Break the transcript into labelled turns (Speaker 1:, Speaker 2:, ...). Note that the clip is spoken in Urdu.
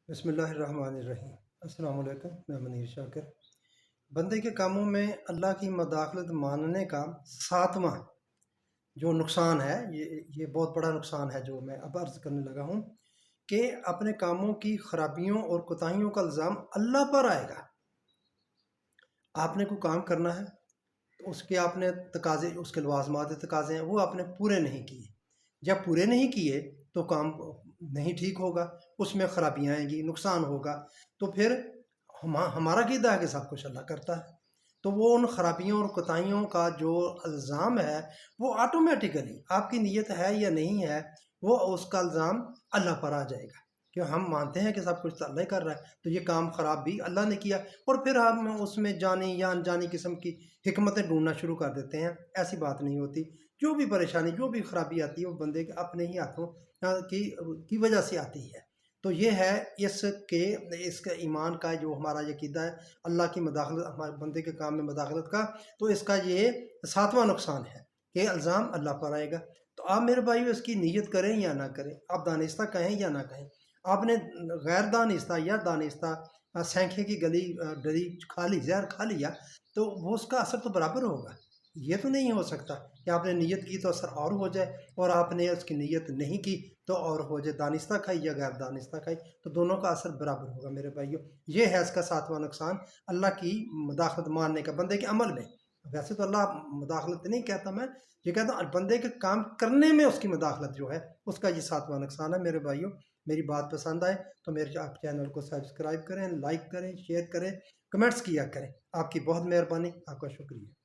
Speaker 1: بسم اللہ الرحمن الرحیم۔ السلام علیکم، میں منیر شاکر۔ بندے کے کاموں میں اللہ کی مداخلت ماننے کا ساتواں جو نقصان ہے، یہ بہت بڑا نقصان ہے جو میں اب عرض کرنے لگا ہوں کہ اپنے کاموں کی خرابیوں اور کوتاہیوں کا الزام اللہ پر آئے گا۔ آپ نے کوئی کام کرنا ہے تو اس کے آپ نے تقاضے، اس کے لوازمات تقاضے ہیں، وہ آپ نے پورے نہیں کیے۔ جب پورے نہیں کیے تو کام نہیں ٹھیک ہوگا، اس میں خرابیاں آئیں گی، نقصان ہوگا۔ تو پھر ہمارا عقیدہ ہے کہ سب کچھ اللہ کرتا ہے، تو وہ ان خرابیوں اور کوتاہیوں کا جو الزام ہے وہ آٹومیٹیکلی آپ کی نیت ہے یا نہیں ہے، وہ اس کا الزام اللہ پر آ جائے گا، کہ ہم مانتے ہیں کہ سب کچھ تو اللہ ہی کر رہا ہے، تو یہ کام خراب بھی اللہ نے کیا، اور پھر ہم اس میں جانی یا انجانی قسم کی حکمتیں ڈھونڈنا شروع کر دیتے ہیں۔ ایسی بات نہیں ہوتی۔ جو بھی پریشانی، جو بھی خرابی آتی ہے وہ بندے کے اپنے ہی ہاتھوں کی وجہ سے آتی ہے۔ تو یہ ہے اس کا ایمان کا جو ہمارا عقیدہ ہے، اللہ کی مداخلت، ہمارے بندے کے کام میں مداخلت کا، تو اس کا یہ ساتواں نقصان ہے کہ الزام اللہ پر آئے گا۔ تو آپ میرے بھائیو اس کی نیت کریں یا نہ کریں، آپ دانستہ کہیں یا نہ کہیں، آپ نے غیر دانستہ یا دانستہ سینکھے کی گلی ڈلی کھا لی، زہر کھا لیا، تو وہ اس کا اثر تو برابر ہوگا۔ یہ تو نہیں ہو سکتا کہ آپ نے نیت کی تو اثر اور ہو جائے، اور آپ نے اس کی نیت نہیں کی تو اور ہو جائے، دانستہ کھائی یا غیر دانستہ کھائی، تو دونوں کا اثر برابر ہوگا میرے بھائیو۔ یہ ہے اس کا ساتواں نقصان، اللہ کی مداخلت ماننے کا بندے کے عمل میں۔ ویسے تو اللہ مداخلت نہیں کہتا، میں یہ کہتا ہوں بندے کے کام کرنے میں اس کی مداخلت جو ہے، اس کا یہ ساتواں نقصان ہے میرے بھائیو۔ میری بات پسند آئے تو میرے آپ چینل کو سبسکرائب کریں، لائک کریں، شیئر کریں، کمنٹس کیا کریں۔ آپ کی بہت مہربانی، آپ کا شکریہ۔